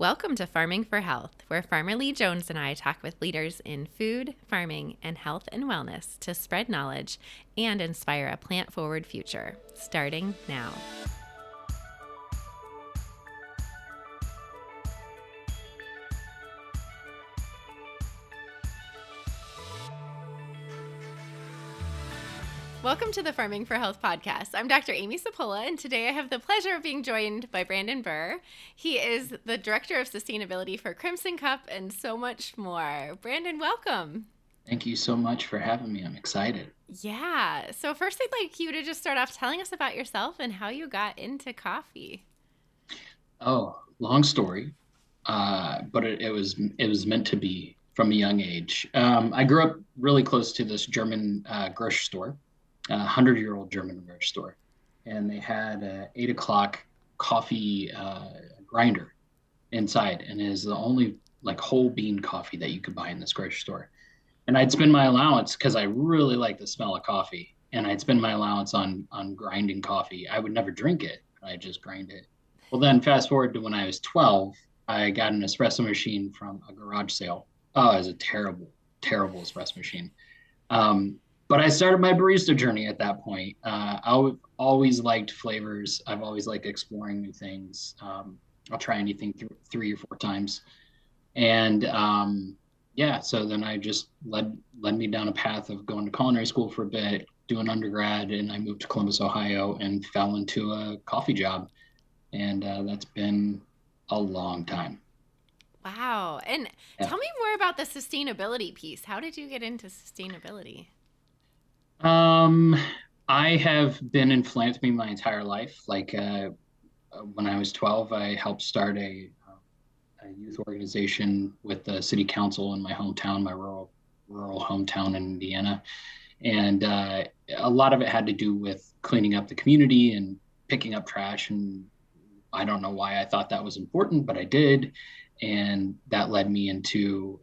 Welcome to Farming for Health, where Farmer Lee Jones and I talk with leaders in food, farming, and health and wellness to spread knowledge and inspire a plant-forward future, starting now. Welcome to the Farming for Health podcast. I'm Dr. Amy Sapola, and today I have the pleasure of being joined by Brandon Bir. He is the Director of Sustainability for Crimson Cup and so much more. Brandon, welcome. Thank you so much for having me. I'm excited. Yeah. So first, I'd like you to just start off telling us about yourself and how you got into coffee. Oh, long story, but it was meant to be from a young age. I grew up really close to this German grocery store. 100-year-old German grocery store, and they had a 8 o'clock coffee grinder inside, and it is the only like whole bean coffee that you could buy in this grocery store. And I'd spend my allowance because I really like the smell of coffee, and I'd spend my allowance on grinding coffee. I would never drink it, but I just grind it. Well, then fast forward to when I was 12, I got an espresso machine from a garage sale. Oh, it was a terrible espresso machine. But I started my barista journey at that point. I've always liked flavors. I've always liked exploring new things. I'll try anything 3 or 4 times. And so then I just led me down a path of going to culinary school for a bit, doing undergrad, and I moved to Columbus, Ohio, and fell into a coffee job. And that's been a long time. Wow. And Tell me more about the sustainability piece. How did you get into sustainability? I have been in philanthropy my entire life. When I was 12, I helped start a youth organization with the city council in my hometown, my rural hometown in Indiana. And a lot of it had to do with cleaning up the community and picking up trash. And I don't know why I thought that was important, but I did. And that led me into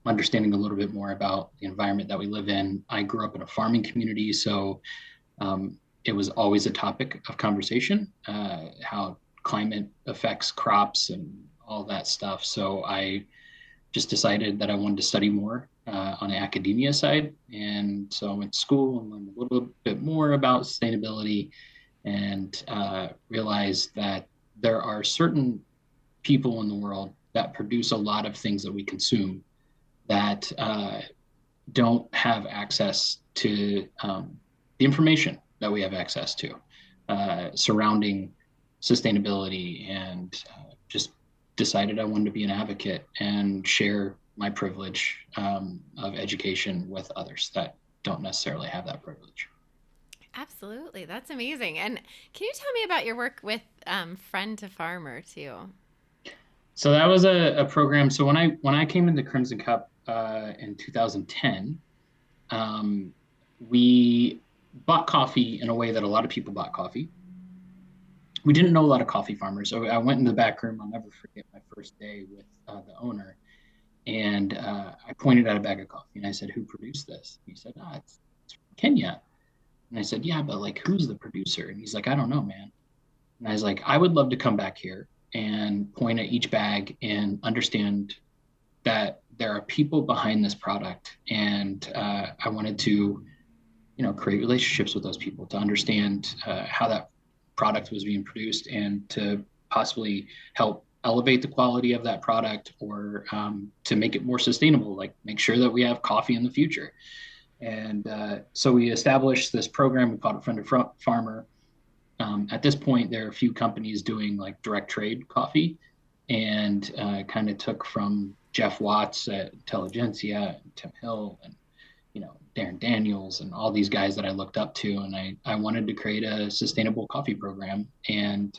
understanding a little bit more about the environment that we live in. I grew up in a farming community, so it was always a topic of conversation, how climate affects crops and all that stuff. So I just decided that I wanted to study more on the academia side. And so I went to school and learned a little bit more about sustainability and realized that there are certain people in the world that produce a lot of things that we consume that don't have access to the information that we have access to surrounding sustainability, and just decided I wanted to be an advocate and share my privilege of education with others that don't necessarily have that privilege. Absolutely. That's amazing. And can you tell me about your work with Friend to Farmer too? So that was a program. So when I came into Crimson Cup in 2010, we bought coffee in a way that a lot of people bought coffee. We didn't know a lot of coffee farmers. So I went in the back room. I'll never forget my first day with the owner. And I pointed at a bag of coffee and I said, "Who produced this?" He said, it's from Kenya. And I said, "Yeah, but like, who's the producer?" And he's like, "I don't know, man." And I was like, "I would love to come back here and point at each bag and understand that there are people behind this product." And I wanted to, create relationships with those people to understand how that product was being produced and to possibly help elevate the quality of that product, or to make it more sustainable, like make sure that we have coffee in the future. And so we established this program. We called it Friend to Farmer. At this point, there are a few companies doing like direct trade coffee, and kind of took from Jeff Watts at Intelligentsia, and Tim Hill, and Darren Daniels, and all these guys that I looked up to, and I wanted to create a sustainable coffee program. And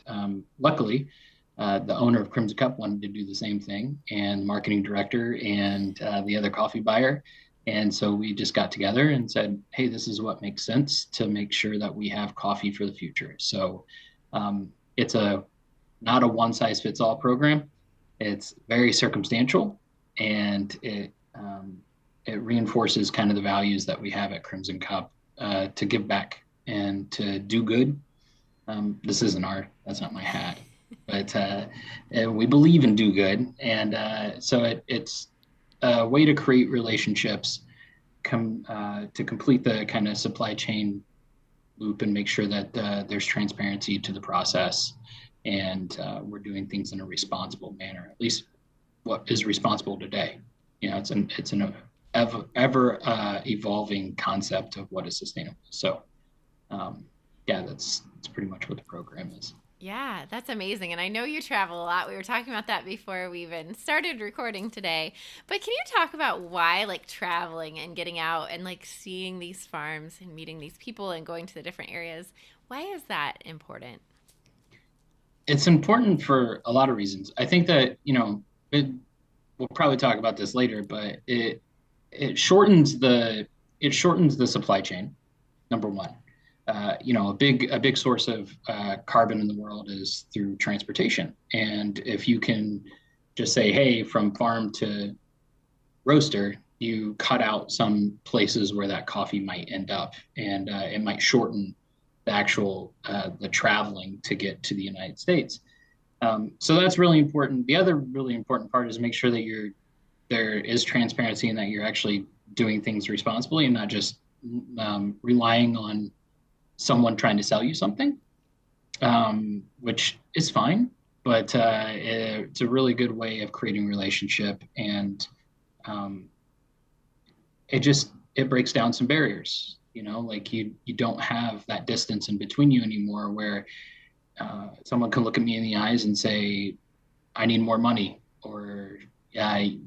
luckily, the owner of Crimson Cup wanted to do the same thing, and the marketing director and the other coffee buyer. And so we just got together and said, "Hey, this is what makes sense to make sure that we have coffee for the future." So it's not a one size fits all program. It's very circumstantial, and it reinforces kind of the values that we have at Crimson Cup, to give back and to do good. This isn't art. That's not my hat. but we believe in do good. And so it's a way to create relationships to complete the kind of supply chain loop and make sure that there's transparency to the process, and we're doing things in a responsible manner, at least what is responsible today. It's an ever evolving concept of what is sustainable. So yeah, that's pretty much what the program is. Yeah, that's amazing. And I know you travel a lot. We were talking about that before we even started recording today. But can you talk about why, like, traveling and getting out and, like, seeing these farms and meeting these people and going to the different areas, why is that important? It's important for a lot of reasons. I think that, we'll probably talk about this later, but it shortens the supply chain, number one. A big source of carbon in the world is through transportation. And if you can just say, hey, from farm to roaster, you cut out some places where that coffee might end up, and it might shorten the traveling to get to the United States. So that's really important. The other really important part is make sure that there is transparency and that you're actually doing things responsibly and not just relying on someone trying to sell you something, which is fine, but it's a really good way of creating relationship, and um, it breaks down some barriers. Like you don't have that distance in between you anymore, where someone can look at me in the eyes and say, "I need more money," or "Yeah, you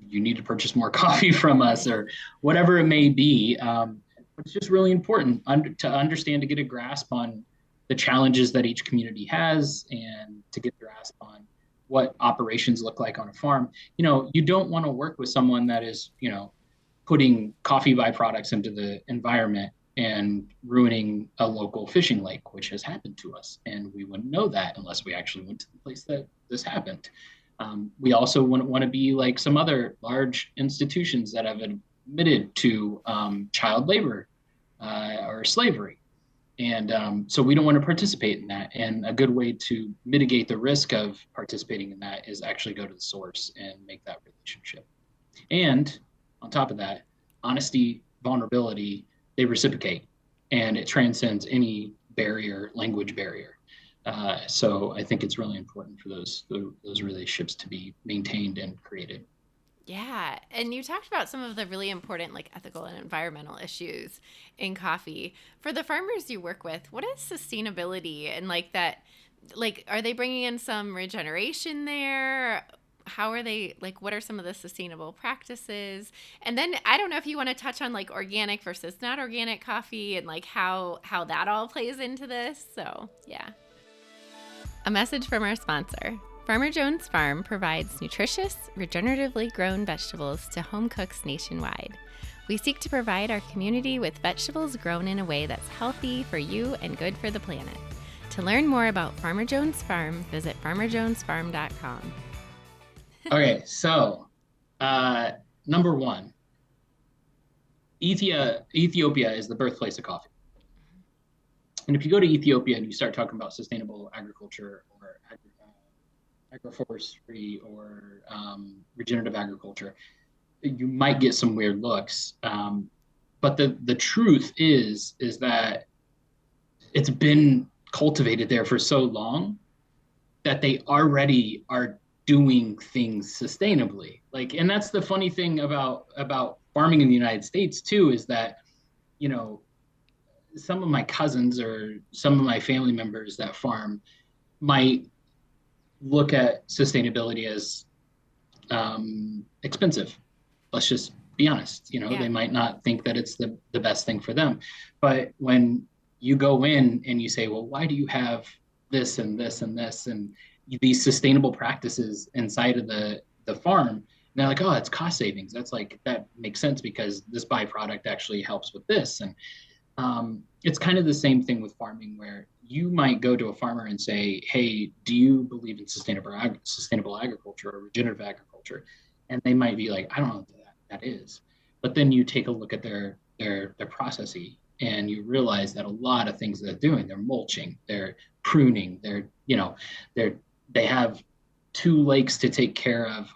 need to purchase more coffee from us," or whatever it may be. It's just really important to understand, to get a grasp on the challenges that each community has, and to get a grasp on what operations look like on a farm. You don't want to work with someone that is, putting coffee byproducts into the environment and ruining a local fishing lake, which has happened to us. And we wouldn't know that unless we actually went to the place that this happened. We also wouldn't want to be like some other large institutions that have admitted to child labor or slavery. And so we don't want to participate in that. And a good way to mitigate the risk of participating in that is actually go to the source and make that relationship. And on top of that, honesty, vulnerability, they reciprocate, and it transcends any language barrier. So I think it's really important for those relationships to be maintained and created. Yeah, and you talked about some of the really important, like, ethical and environmental issues in coffee. For the farmers you work with, what is sustainability and, like, that, like, are they bringing in some regeneration there? How are they, like, what are some of the sustainable practices? And then I don't know if you want to touch on, like, organic versus not organic coffee and, like, how that all plays into this. So, yeah. A message from our sponsor. Farmer Jones Farm provides nutritious, regeneratively grown vegetables to home cooks nationwide. We seek to provide our community with vegetables grown in a way that's healthy for you and good for the planet. To learn more about Farmer Jones Farm, visit farmerjonesfarm.com. Okay, so number one, Ethiopia is the birthplace of coffee. And if you go to Ethiopia and you start talking about sustainable agriculture or agroforestry or regenerative agriculture, you might get some weird looks. But the truth is that it's been cultivated there for so long that they already are doing things sustainably. And that's the funny thing about farming in the United States too, is that, some of my cousins or some of my family members that farm might look at sustainability as expensive. Let's just be honest. Yeah. They might not think that it's the best thing for them. But when you go in and you say, well, why do you have this and this and this and these sustainable practices inside of the farm? And they're like, oh, it's cost savings. That makes sense because this byproduct actually helps with this. And it's kind of the same thing with farming, where you might go to a farmer and say, hey, do you believe in sustainable agriculture or regenerative agriculture? And they might be like, I don't know what that is. But then you take a look at their processes and you realize that a lot of things they're doing, they're mulching, they're pruning. They have 2 lakes to take care of,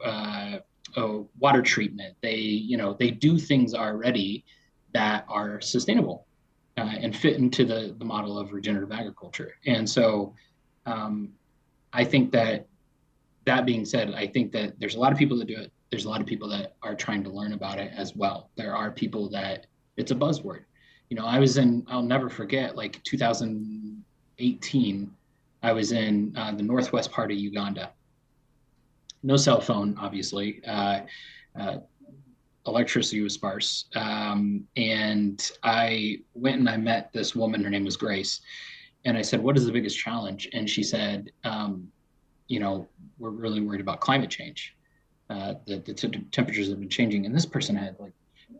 water treatment. They do things already that are sustainable, and fit into the model of regenerative agriculture. And so, um, I think that being said, I think that there's a lot of people that do it. There's a lot of people that are trying to learn about it as well. There are people that it's a buzzword. I'll never forget, like 2018, I was in the northwest part of Uganda. No cell phone, obviously. Uh, Electricity was sparse. And I went and I met this woman. Her name was Grace. And I said, "What is the biggest challenge?" And she said, "We're really worried about climate change. The temperatures have been changing." And this person had like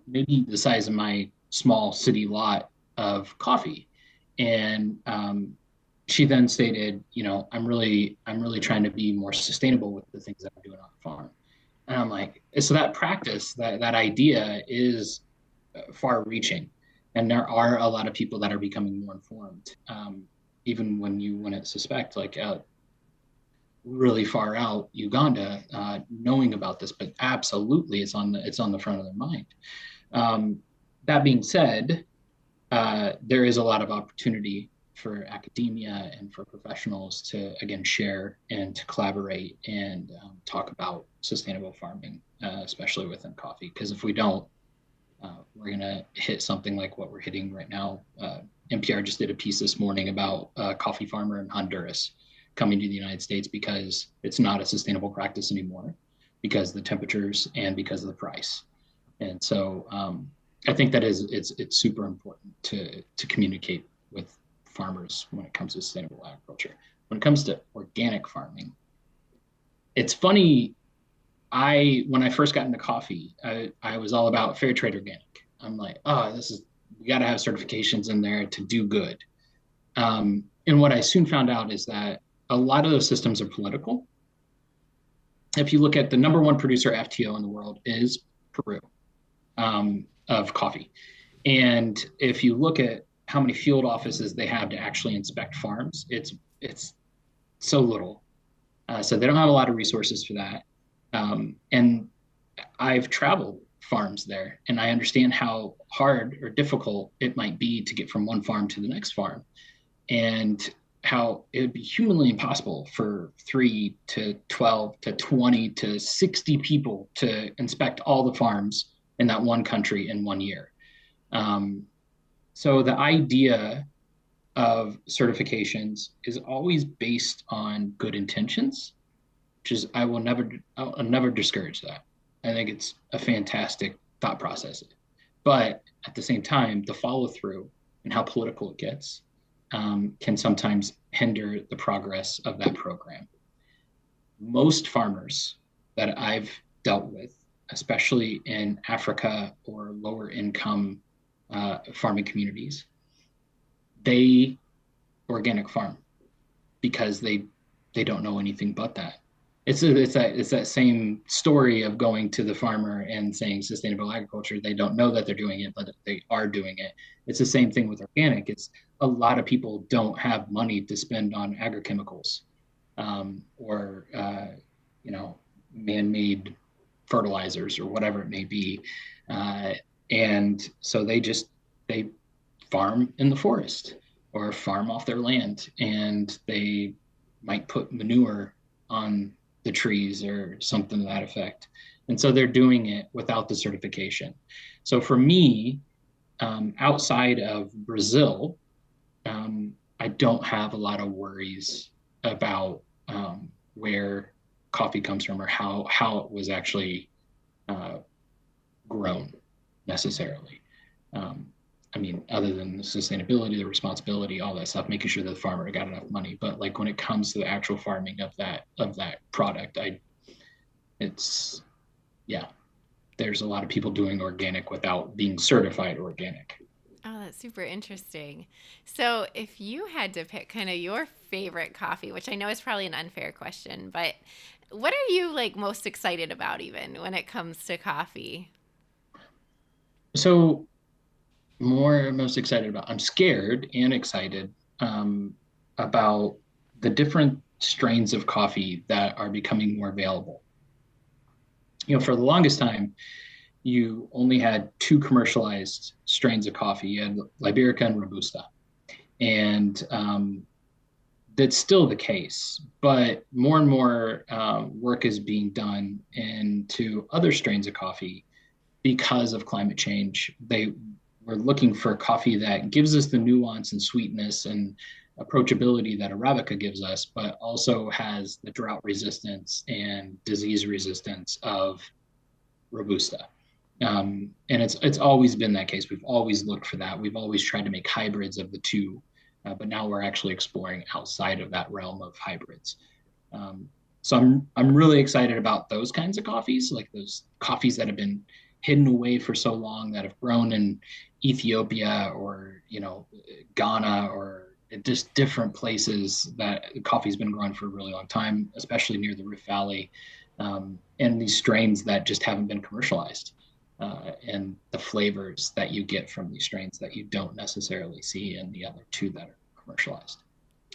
maybe the size of my small city lot of coffee. And she then stated, I'm really trying to be more sustainable with the things that I'm doing on the farm. And I'm like, so that practice, that idea is far reaching. And there are a lot of people that are becoming more informed. Even when you wouldn't suspect, like really far out Uganda, knowing about this, but absolutely it's on the front of their mind. That being said, there is a lot of opportunity for academia and for professionals to, again, share and to collaborate and talk about sustainable farming, especially within coffee. Because if we don't, we're going to hit something like what we're hitting right now. NPR just did a piece this morning about a coffee farmer in Honduras coming to the United States because it's not a sustainable practice anymore, because of the temperatures and because of the price. And so I think that it's super important to communicate with farmers when it comes to sustainable agriculture. When it comes to organic farming, it's funny. When I first got into coffee, I was all about fair trade organic. I'm like, we got to have certifications in there to do good. And what I soon found out is that a lot of those systems are political. If you look at the number one producer FTO in the world is Peru, of coffee. And if you look at how many field offices they have to actually inspect farms, it's so little. So they don't have a lot of resources for that. And I've traveled farms there, and I understand how hard or difficult it might be to get from one farm to the next farm, and how it would be humanly impossible for 3 to 12 to 20 to 60 people to inspect all the farms in that one country in 1 year. So the idea of certifications is always based on good intentions, which is I'll never discourage that. I think it's a fantastic thought process. But at the same time, the follow through and how political it gets can sometimes hinder the progress of that program. Most farmers that I've dealt with, especially in Africa or lower income farming communities, they organic farm because they don't know anything but that. It's that same story of going to the farmer and saying sustainable agriculture. They don't know that they're doing it, but they are doing it. It's the same thing with organic. It's a lot of people don't have money to spend on agrochemicals, or man-made fertilizers or whatever it may be, and so they farm in the forest or farm off their land, and they might put manure on the trees or something to that effect. And so they're doing it without the certification. So for me, outside of Brazil, I don't have a lot of worries about where coffee comes from or how it was actually grown necessarily. Other than the sustainability, the responsibility, all that stuff, making sure that the farmer got enough money. But like when it comes to the actual farming of that product, there's a lot of people doing organic without being certified organic. Oh, that's super interesting. So if you had to pick kind of your favorite coffee, which I know is probably an unfair question, but what are you like most excited about even when it comes to coffee? So most excited about, I'm scared and excited. about the different strains of coffee that are becoming more available. For the longest time, you only had two commercialized strains of coffee. You had Liberica and Robusta. And that's still the case, but more and more work is being done into other strains of coffee because of climate change. We're looking for coffee that gives us the nuance and sweetness and approachability that Arabica gives us, but also has the drought resistance and disease resistance of Robusta. And it's always been that case. We've always looked for that. We've always tried to make hybrids of the two, but now we're actually exploring outside of that realm of hybrids. So I'm really excited about those kinds of coffees, like those coffees that have been hidden away for so long, that have grown in Ethiopia or Ghana or just different places that coffee's been growing for a really long time, especially near the Rift Valley, and these strains that just haven't been commercialized. And the flavors that you get from these strains that you don't necessarily see in the other two that are commercialized.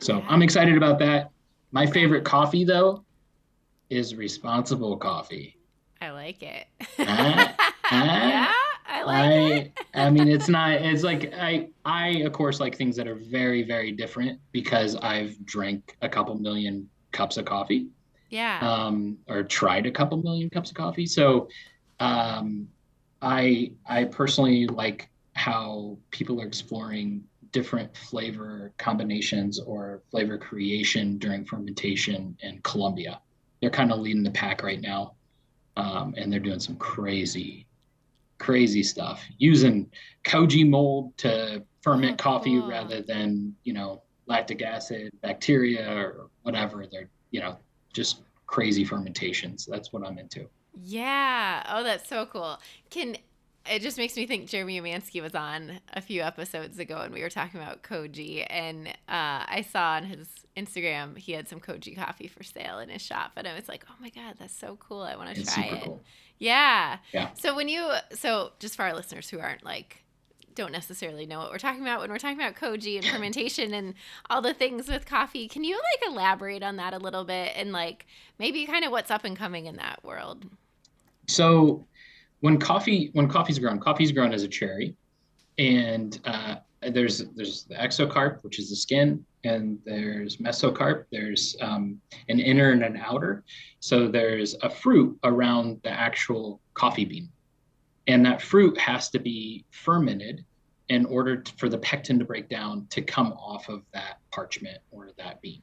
So yeah. I'm excited about that. My favorite coffee, though, is responsible coffee. I like it. Yeah, I like it. I mean, it's like, I, of course, like things that are very, very different because I've drank a couple million cups of coffee. Yeah. Or tried a couple million cups of coffee. So, I personally like how people are exploring different flavor combinations or flavor creation during fermentation in Colombia. They're kind of leading the pack right now. And they're doing some crazy stuff using Koji mold to ferment coffee rather than, lactic acid, bacteria or whatever. They're, just crazy fermentations. That's what I'm into. Yeah. Oh, that's so cool. It just makes me think Jeremy Umansky was on a few episodes ago and we were talking about Koji, and I saw on his Instagram he had some Koji coffee for sale in his shop, and I was like, oh my God, that's so cool. I want to try it. Cool. Yeah. So just for our listeners who don't necessarily know what we're talking about when we're talking about Koji and fermentation and all the things with coffee, can you elaborate on that a little bit and maybe kind of what's up and coming in that world? So when coffee's grown as a cherry, and there's the exocarp, which is the skin, and there's mesocarp. There's an inner and an outer. So there's a fruit around the actual coffee bean, and that fruit has to be fermented in order for the pectin to break down to come off of that parchment or that bean.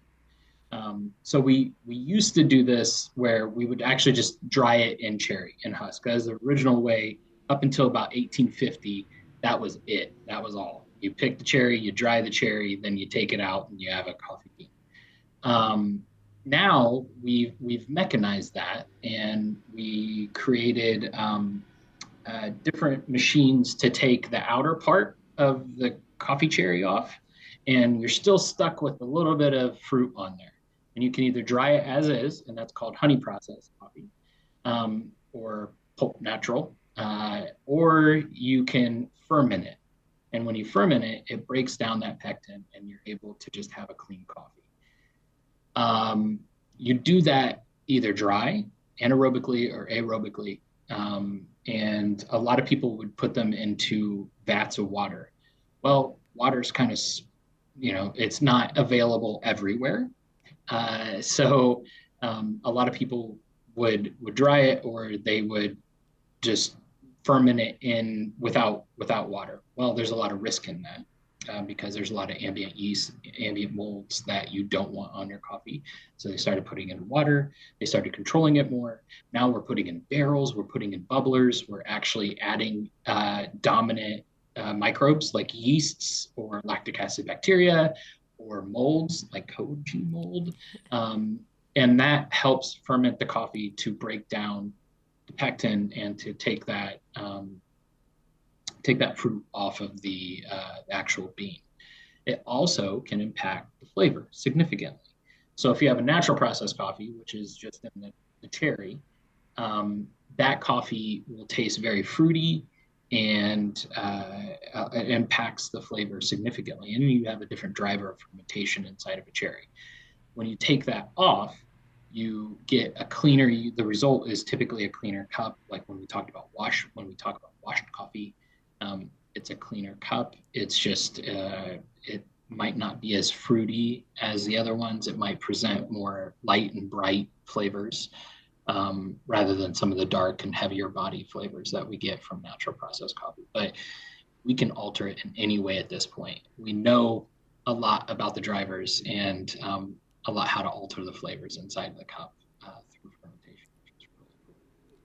So we used to do this where we would actually just dry it in cherry and husk. As the original way, up until about 1850, that was it. That was all. You pick the cherry, you dry the cherry, then you take it out and you have a coffee bean. Now we've mechanized that, and we created different machines to take the outer part of the coffee cherry off, and you're still stuck with a little bit of fruit on there. And you can either dry it as is, and that's called honey processed coffee, or pulp natural, or you can ferment it. And when you ferment it, it breaks down that pectin, and you're able to just have a clean coffee. You do that either dry, anaerobically, or aerobically. And a lot of people would put them into vats of water. Well, water's kind of, it's not available everywhere. So a lot of people would dry it, or they would just ferment it in without water. Well, there's a lot of risk in that because there's a lot of ambient yeast, ambient molds that you don't want on your coffee. So they started putting in water. They started controlling it more. Now we're putting in barrels. We're putting in bubblers. We're actually adding dominant microbes like yeasts or lactic acid bacteria, or molds like Koji mold. And that helps ferment the coffee to break down the pectin and to take that fruit off of the actual bean. It also can impact the flavor significantly. So if you have a natural processed coffee, which is just in the cherry, that coffee will taste very fruity and it impacts the flavor significantly. And you have a different driver of fermentation inside of a cherry. When you take that off, you get a cleaner, the result is typically a cleaner cup. Like when we talk about washed coffee, it's a cleaner cup. It's just, it might not be as fruity as the other ones. It might present more light and bright flavors, rather than some of the dark and heavier body flavors that we get from natural processed coffee. But we can alter it in any way at this point. We know a lot about the drivers and a lot how to alter the flavors inside the cup through fermentation, which is really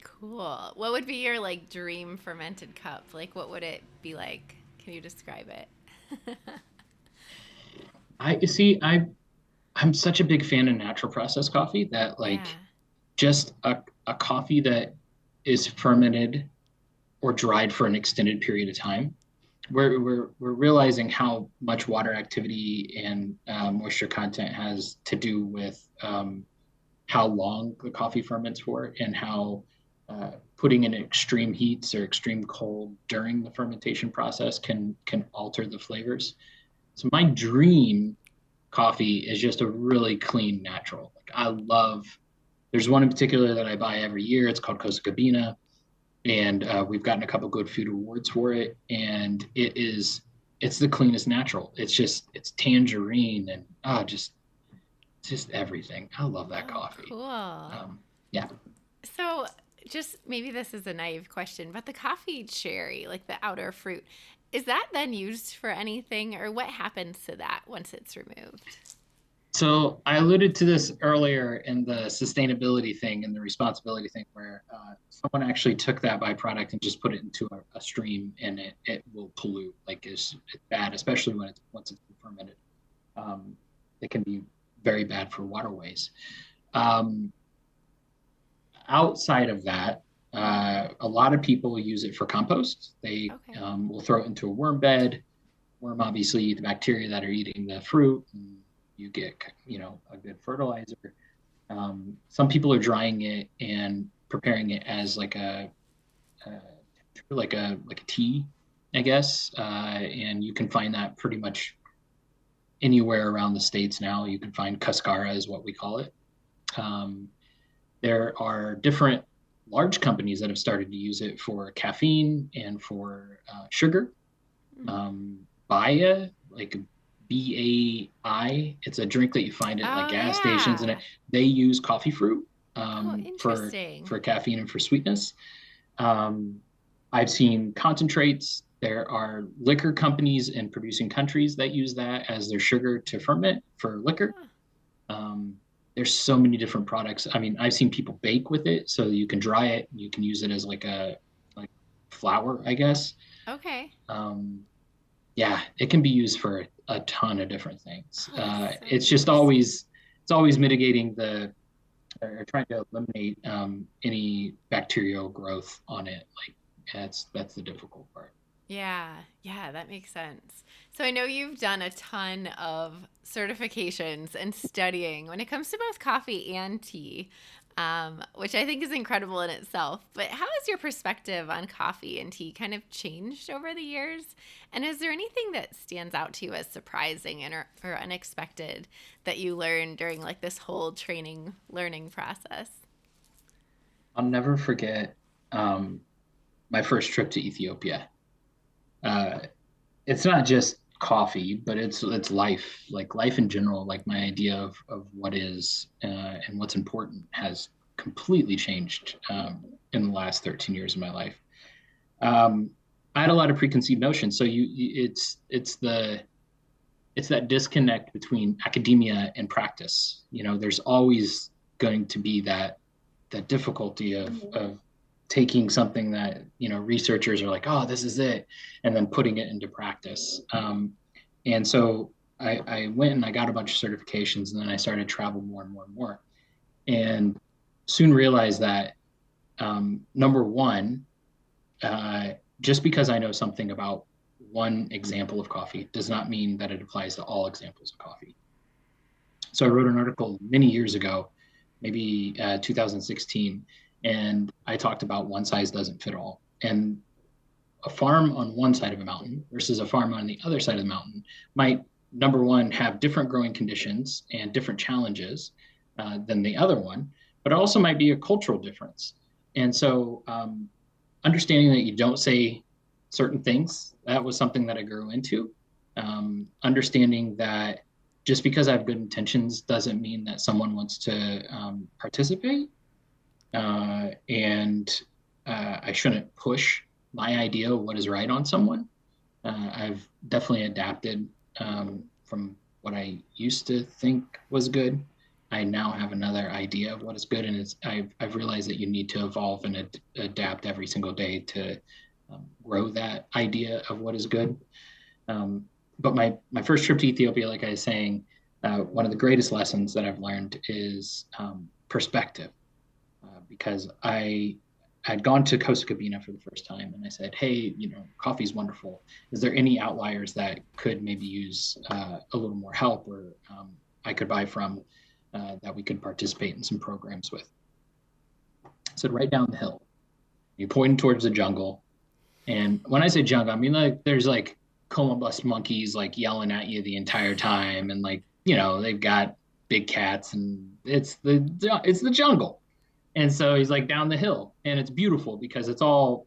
Cool. What would be your like dream fermented cup? Like what would it be like? Can you describe it? cool. I'm such a big fan of natural processed coffee that Yeah. like just a coffee that is fermented or dried for an extended period of time. We're realizing how much water activity and moisture content has to do with how long the coffee ferments for, and how putting in extreme heats or extreme cold during the fermentation process can alter the flavors. So my dream coffee is just a really clean natural. Like I love. There's one in particular that I buy every year. It's called Costa Cabina, and we've gotten a couple good food awards for it. And it's the cleanest natural. It's tangerine and just everything. I love that Oh, coffee. cool. Yeah. So, just maybe this is a naive question, but the coffee cherry, like the outer fruit, is that then used for anything, or what happens to that once it's removed? So I alluded to this earlier in the sustainability thing and the responsibility thing, where someone actually took that byproduct and just put it into a stream, and it will pollute. Like it's bad, especially once it's been fermented. Um, it can be very bad for waterways. Um, Outside of that, a lot of people use it for compost. They Okay. will throw it into a worm bed. Worm obviously eat the bacteria that are eating the fruit, and you get a good fertilizer. Some people are drying it and preparing it as a like a tea, I guess. And you can find that pretty much anywhere around the states now. You can find cascara is what we call it. Um, there are different large companies that have started to use it for caffeine and for sugar. Mm. Baya, like BAI, it's a drink that you find at like Oh, gas stations, and yeah. they use coffee fruit Oh, for interesting. caffeine and for sweetness. Um, I've seen concentrates. There are liquor companies in producing countries that use that as their sugar to ferment for liquor. Huh. Um, there's so many different products. I mean, I've seen people bake with it, so you can dry it. You can use it as like flour, I guess. Okay. Um, yeah, it can be used for a ton of different things. Oh, that's so It's just interesting. always mitigating or trying to eliminate any bacterial growth on it. Like that's the difficult part. Yeah, yeah, that makes sense. So I know you've done a ton of certifications and studying when it comes to both coffee and tea, which I think is incredible in itself. But how has your perspective on coffee and tea kind of changed over the years? And is there anything that stands out to you as surprising or unexpected that you learned during like this whole training learning process? I'll never forget um, my first trip to Ethiopia. Uh, it's not just coffee, but it's life, like life in general. Like my idea of what is and what's important has completely changed in the last 13 years of my life. Um, I had a lot of preconceived notions, so it's that disconnect between academia and practice. There's always going to be that difficulty of taking something that researchers are like, oh, this is it, and then putting it into practice. And so I went and I got a bunch of certifications, and then I started to travel more and more and more, and soon realized that number one, just because I know something about one example of coffee does not mean that it applies to all examples of coffee. So I wrote an article many years ago, maybe 2016, and I talked about one size doesn't fit all. And a farm on one side of a mountain versus a farm on the other side of the mountain might, number one, have different growing conditions and different challenges than the other one, but it also might be a cultural difference. And so understanding that you don't say certain things, that was something that I grew into. Understanding that just because I have good intentions doesn't mean that someone wants to participate. And I shouldn't push my idea of what is right on someone. I've definitely adapted from what I used to think was good. I now have another idea of what is good, and I've realized that you need to evolve and adapt every single day to grow that idea of what is good. But my first trip to Ethiopia, like I was saying, one of the greatest lessons that I've learned is perspective, because I'd gone to Costa Cabina for the first time, and I said, hey, coffee's wonderful. Is there any outliers that could maybe use a little more help, or I could buy from that we could participate in some programs with? I said, right down the hill. You pointed towards the jungle. And when I say jungle, I mean, like, there's like coma bust monkeys like yelling at you the entire time. And like, they've got big cats, and it's the jungle. And so he's like, down the hill, and it's beautiful because it's all,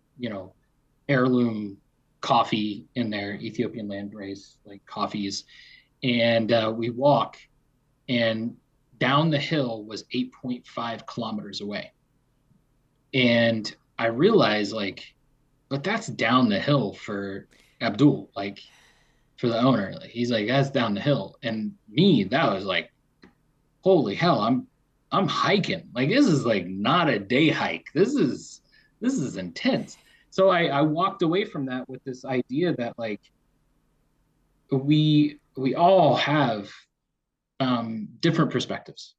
heirloom coffee in there, Ethiopian landrace, like coffees. And we walk, and down the hill was 8.5 kilometers away. And I realized, like, but that's down the hill for Abdul, like, for the owner. Like, he's like, that's down the hill. And me, that was like, holy hell, I'm hiking. Like, this is like not a day hike. This is intense. So I walked away from that with this idea that, like, we all have different perspectives,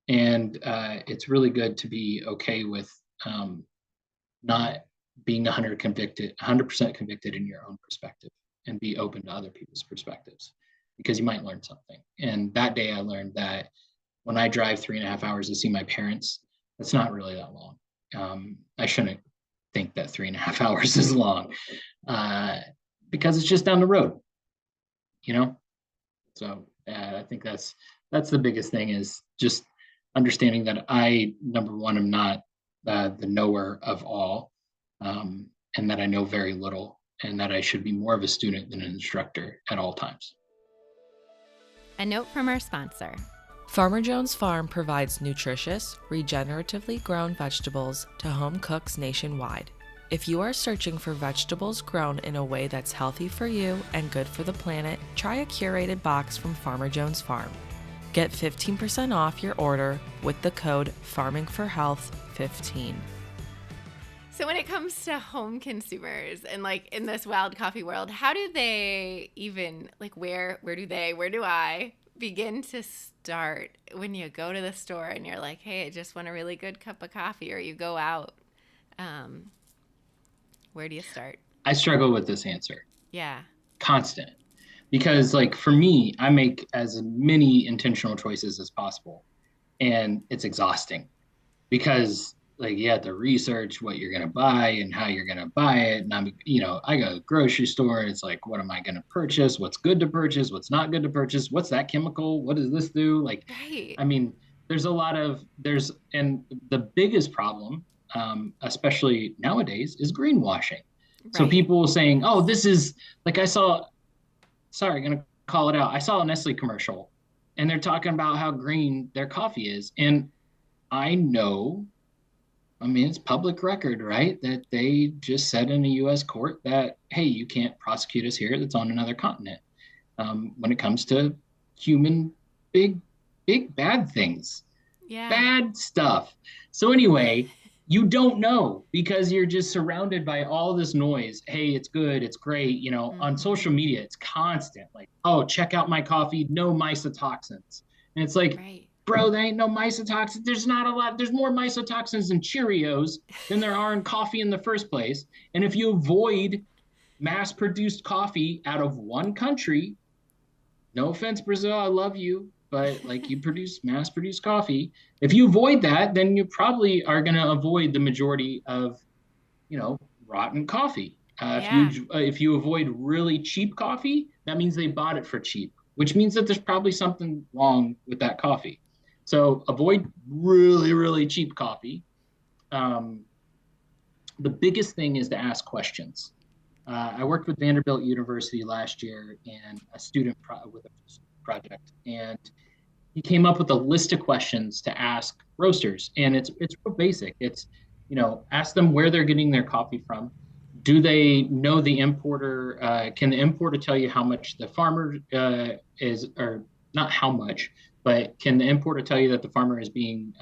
and it's really good to be okay with not being 100% convicted in your own perspective, and be open to other people's perspectives, because you might learn something. And that day I learned that when I drive 3.5 hours to see my parents, that's not really that long. I shouldn't think that 3.5 hours is long, because it's just down the road, So I think that's the biggest thing, is just understanding that I, number one, am not the knower of all, and that I know very little, and that I should be more of a student than an instructor at all times. A note from our sponsor. Farmer Jones Farm provides nutritious, regeneratively grown vegetables to home cooks nationwide. If you are searching for vegetables grown in a way that's healthy for you and good for the planet, try a curated box from Farmer Jones Farm. Get 15% off your order with the code FarmingForHealth15. So when it comes to home consumers and, like, in this wild coffee world, how do they even, like, where do I begin to start when you go to the store and you're like, hey, I just want a really good cup of coffee, or you go out? Where do you start? I struggle with this answer. Yeah. Constant. Because, like, for me, I make as many intentional choices as possible, and it's exhausting, because, like, you have to research what you're going to buy and how you're going to buy it. And I go to the grocery store, and it's like, what am I going to purchase? What's good to purchase? What's not good to purchase? What's that chemical? What does this do? Like, right. I mean, and the biggest problem, especially nowadays, is greenwashing. Right. So people saying, oh, this is, like, I'm going to call it out. I saw a Nestle commercial, and they're talking about how green their coffee is. And I know, it's public record, right, that they just said in a U.S. court that, hey, you can't prosecute us here, that's on another continent, when it comes to human big bad things. Yeah. Bad stuff. So anyway, you don't know, because you're just surrounded by all this noise. Hey, it's good, it's great. On social media, it's constant. Like, oh, check out my coffee, no mycotoxins. And it's like, right. Bro, there ain't no mycotoxins. There's not a lot. There's more mycotoxins in Cheerios than there are in coffee in the first place. And if you avoid mass-produced coffee out of one country, no offense, Brazil, I love you, but, like, you produce mass-produced coffee. If you avoid that, then you probably are going to avoid the majority of, rotten coffee. Yeah. If you avoid really cheap coffee, that means they bought it for cheap, which means that there's probably something wrong with that coffee. So avoid really, really cheap coffee. The biggest thing is to ask questions. I worked with Vanderbilt University last year and a student with a project, and he came up with a list of questions to ask roasters, and it's real basic. It's, ask them where they're getting their coffee from. Do they know the importer? Can the importer tell you how much the farmer is, or not how much, but can the importer tell you that the farmer is being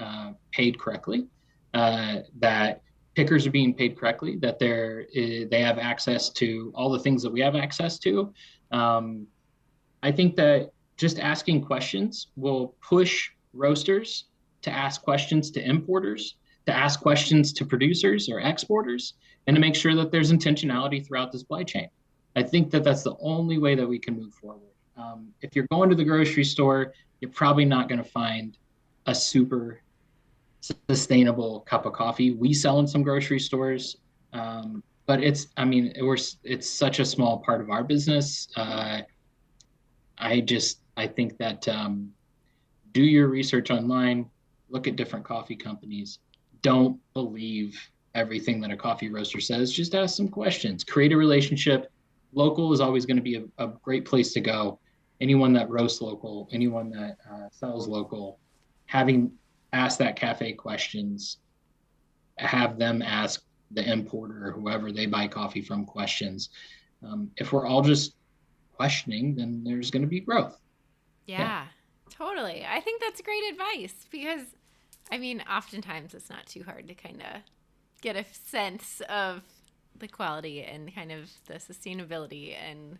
paid correctly? That pickers are being paid correctly, that they have access to all the things that we have access to. I think that just asking questions will push roasters to ask questions to importers, to ask questions to producers or exporters, and to make sure that there's intentionality throughout the supply chain. I think that that's the only way that we can move forward. If you're going to the grocery store, you're probably not going to find a super sustainable cup of coffee. We sell in some grocery stores, but it's such a small part of our business. I think that do your research online, look at different coffee companies. Don't believe everything that a coffee roaster says. Just ask some questions, create a relationship. Local is always going to be a great place to go. Anyone that roasts local, anyone that sells local, having asked that cafe questions, have them ask the importer or whoever they buy coffee from questions. If we're all just questioning, then there's going to be growth. Yeah, totally. I think that's great advice because, oftentimes it's not too hard to kind of get a sense of the quality and kind of the sustainability and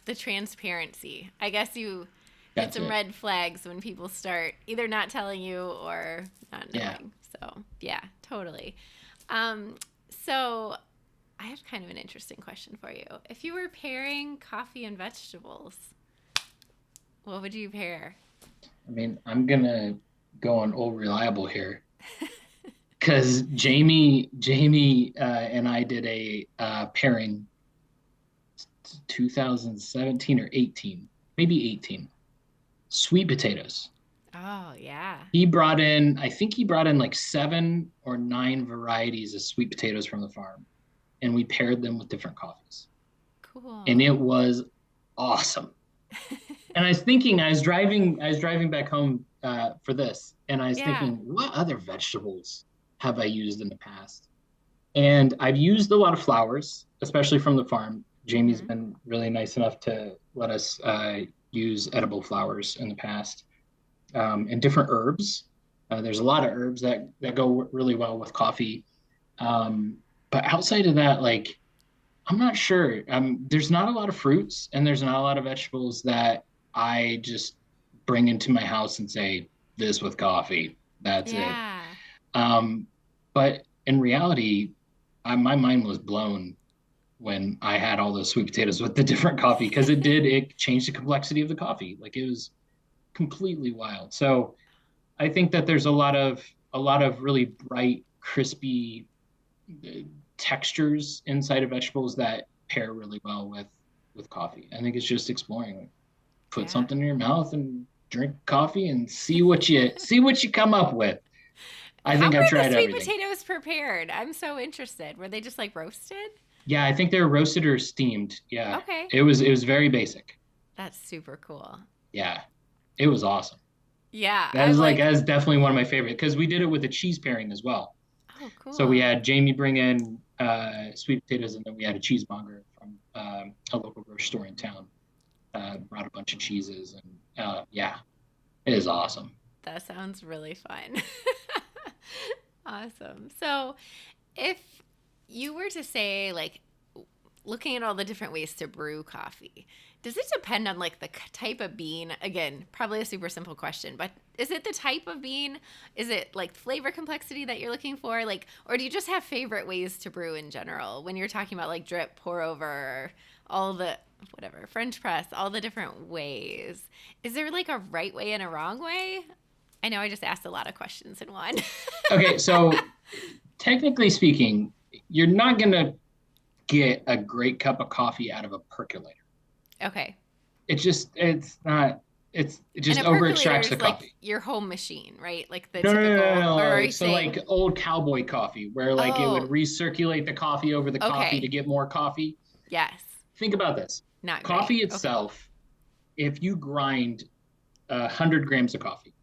the transparency. I guess you get some red flags when people start either not telling you or not knowing. So yeah, totally. So I have kind of an interesting question for you. If you were pairing coffee and vegetables, what would you pair? I'm going to go on old reliable here because Jamie and I did a pairing 2017 or 18, maybe 18, sweet potatoes. Oh, yeah. I think he brought in like 7 or 9 varieties of sweet potatoes from the farm, and we paired them with different coffees. Cool. And it was awesome. And I was driving back home for this, and I was thinking, what other vegetables have I used in the past? And I've used a lot of flowers, especially from the farm. Jamie's been really nice enough to let us use edible flowers in the past, and different herbs. There's a lot of herbs that go really well with coffee. But outside of that, I'm not sure. There's not a lot of fruits and there's not a lot of vegetables that I just bring into my house and say, this with coffee. That's it. But in reality, my mind was blown when I had all those sweet potatoes with the different coffee, because it changed the complexity of the coffee. It was completely wild. So I think that there's a lot of really bright, crispy textures inside of vegetables that pair really well with coffee. I think it's just exploring. Put something in your mouth and drink coffee and see what you come up with. I think I've tried everything. How were the sweet potatoes prepared? I'm so interested. Were they just roasted? Yeah, I think they were roasted or steamed. Yeah. Okay. It was very basic. That's super cool. Yeah. It was awesome. Yeah. That is definitely one of my favorite, because we did it with a cheese pairing as well. Oh, cool. So we had Jamie bring in sweet potatoes, and then we had a cheesemonger from a local grocery store in town. Brought a bunch of cheeses, and it is awesome. That sounds really fun. Awesome. So if you were to say, looking at all the different ways to brew coffee, does it depend on the type of bean? Again, probably a super simple question, but is it the type of bean? Is it flavor complexity that you're looking for? Or do you just have favorite ways to brew in general when you're talking about drip, pour over, all the whatever, French press, all the different ways? Is there a right way and a wrong way? I know I just asked a lot of questions in one. Okay, so technically speaking, you're not going to get a great cup of coffee out of a percolator. Okay. It just And a over percolator extracts is the like coffee. your home machine, right? Like the No, typical, or are no. you So saying, like old cowboy coffee, where like it would oh, recirculate the coffee over the coffee okay. to get more coffee. Yes. Think about this. Not Coffee great. Okay. itself, if you grind 100 grams of coffee,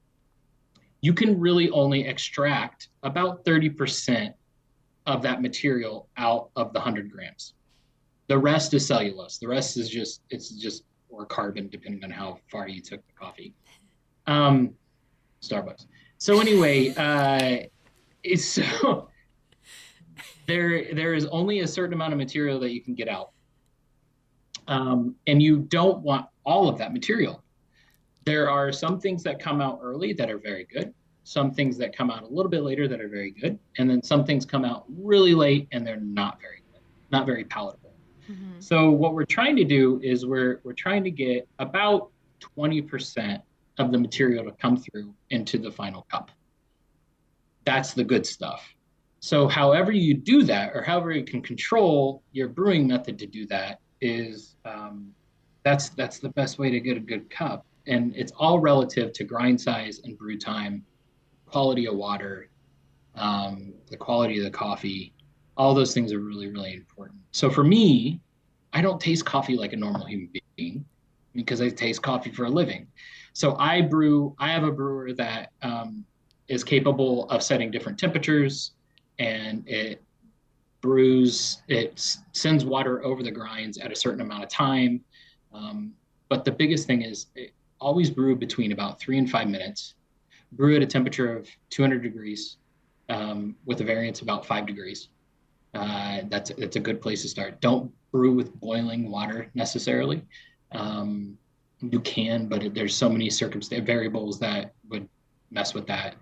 you can really only extract about 30% of that material out of the 100 grams. The rest is cellulose. The rest is just or carbon, depending on how far you took the coffee. Starbucks. So anyway, so there is only a certain amount of material that you can get out, and you don't want all of that material. There are some things that come out early that are very good, some things that come out a little bit later that are very good, and then some things come out really late and they're not very good, not very palatable. Mm-hmm. So what we're trying to do is we're trying to get about 20% of the material to come through into the final cup. That's the good stuff. So however you do that, or however you can control your brewing method to do that, is that's the best way to get a good cup. And it's all relative to grind size and brew time, quality of water, the quality of the coffee. All those things are really, really important. So for me, I don't taste coffee like a normal human being because I taste coffee for a living. So I have a brewer that is capable of setting different temperatures, and it sends water over the grinds at a certain amount of time. But the biggest thing is always brew between about 3 and 5 minutes, brew at a temperature of 200 degrees with a variance about 5 degrees. That's a good place to start. Don't brew with boiling water necessarily. You can, but there's so many variables that would mess with that.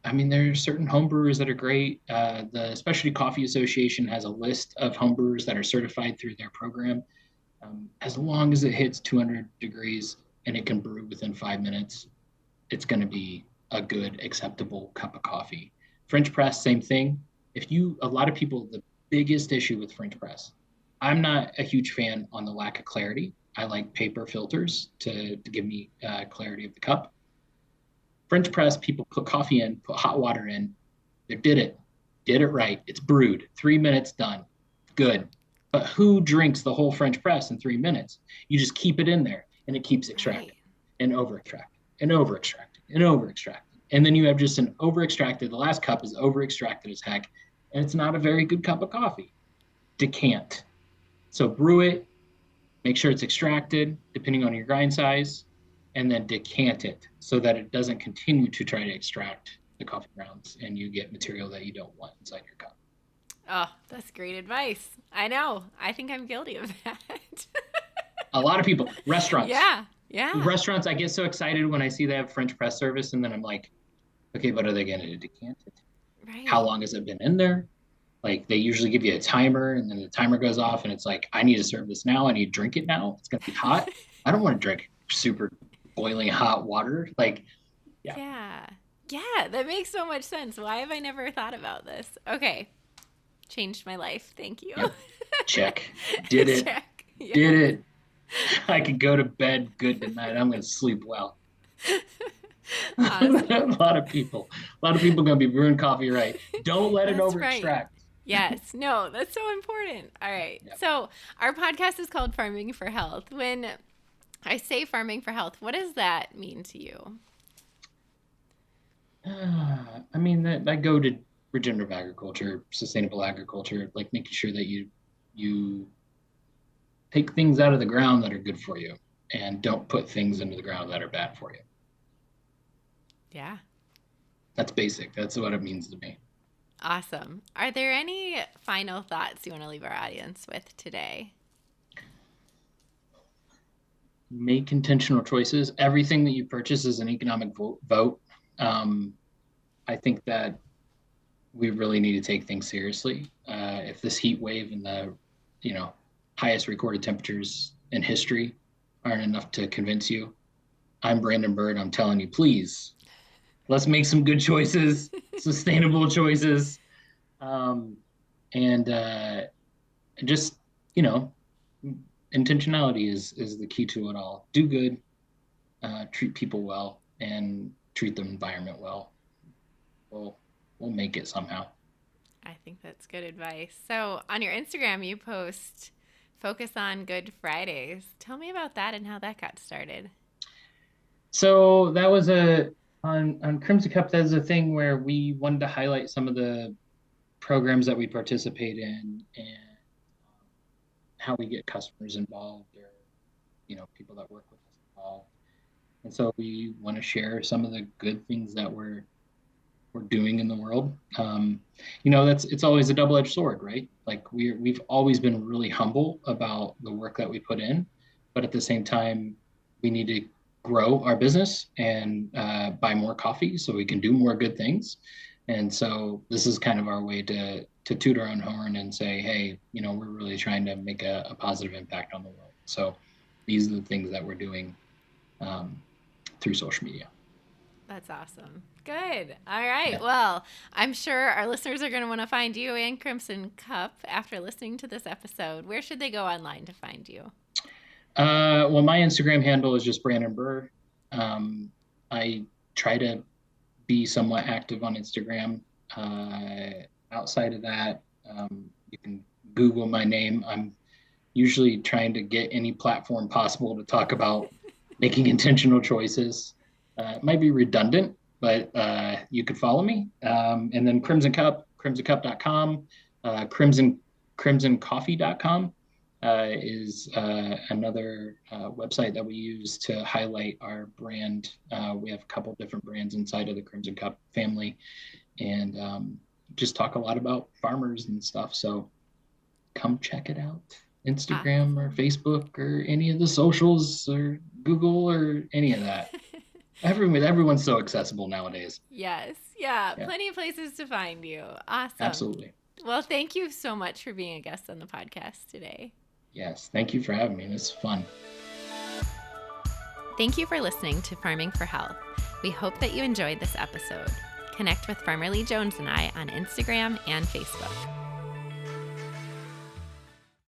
I mean, there are certain home brewers that are great. The Specialty Coffee Association has a list of home brewers that are certified through their program. As long as it hits 200 degrees and it can brew within 5 minutes, it's going to be a good, acceptable cup of coffee. French press, same thing. A lot of people, the biggest issue with French press, I'm not a huge fan on the lack of clarity. I like paper filters to give me clarity of the cup. French press, people put coffee in, put hot water in. They did it right. It's brewed. 3 minutes, done. Good. But who drinks the whole French press in 3 minutes? You just keep it in there, and it keeps extracting and over-extracting and over-extracting and over-extracting. And then you have just an over-extracted, the last cup is over-extracted as heck, and it's not a very good cup of coffee. Decant. So brew it, make sure it's extracted, depending on your grind size, and then decant it so that it doesn't continue to try to extract the coffee grounds and you get material that you don't want inside your cup. Oh, that's great advice. I know. I think I'm guilty of that. A lot of people, restaurants. Yeah. Restaurants, I get so excited when I see they have French press service, and then I'm like, okay, but are they going to decant it? Right. How long has it been in there? Like, they usually give you a timer, and then the timer goes off, and it's like, I need to serve this now. I need to drink it now. It's going to be hot. I don't want to drink super boiling hot water. Like, yeah. That makes so much sense. Why have I never thought about this? Okay. Changed my life. Thank you. Yep. Check. Did it. Check. Yeah. Did it. I could go to bed good tonight. I'm going to sleep well. Awesome. A lot of people going to be brewing coffee right. Don't let it over right. extract. Yes. No, that's so important. All right. Yep. So our podcast is called Farming for Health. When I say farming for health, what does that mean to you? I mean, I go to regenerative agriculture, sustainable agriculture, like making sure that you take things out of the ground that are good for you and don't put things into the ground that are bad for you. Yeah. That's basic. That's what it means to me. Awesome. Are there any final thoughts you want to leave our audience with today? Make intentional choices. Everything that you purchase is an economic vote. I think that we really need to take things seriously. If this heat wave and the, highest recorded temperatures in history aren't enough to convince you, I'm Brandon Bir. I'm telling you, please, let's make some good choices, sustainable choices. And just, you know, intentionality is the key to it all. Do good, treat people well, and treat the environment well. We'll make it somehow. I think that's good advice. So on your Instagram, you post focus on Good Fridays. Tell me about that and how that got started. So that was on Crimson Cup. That was a thing where we wanted to highlight some of the programs that we participate in and how we get customers involved, or, you know, people that work with us involved. And so we want to share some of the good things that we're doing in the world. You know, it's always a double-edged sword, right? Like we've always been really humble about the work that we put in, but at the same time, we need to grow our business and buy more coffee so we can do more good things. And so this is kind of our way to toot our own horn and say, hey, you know, we're really trying to make a positive impact on the world. So these are the things that we're doing through social media. That's awesome. Good. All right. Yeah. Well, I'm sure our listeners are going to want to find you and Crimson Cup after listening to this episode. Where should they go online to find you? Well, my Instagram handle is just Brandon Bir. I try to be somewhat active on Instagram. Outside of that, you can Google my name. I'm usually trying to get any platform possible to talk about making intentional choices. It might be redundant, but you could follow me. And then Crimson Cup, crimsoncup.com, crimsoncoffee.com is another website that we use to highlight our brand. We have a couple different brands inside of the Crimson Cup family, and just talk a lot about farmers and stuff. So come check it out. Instagram or Facebook or any of the socials or Google or any of that. Everyone's so accessible nowadays. Yes. Yeah. Plenty of places to find you. Awesome. Absolutely. Well, thank you so much for being a guest on the podcast today. Yes. Thank you for having me. It's fun. Thank you for listening to Farming for Health. We hope that you enjoyed this episode. Connect with Farmer Lee Jones and I on Instagram and Facebook.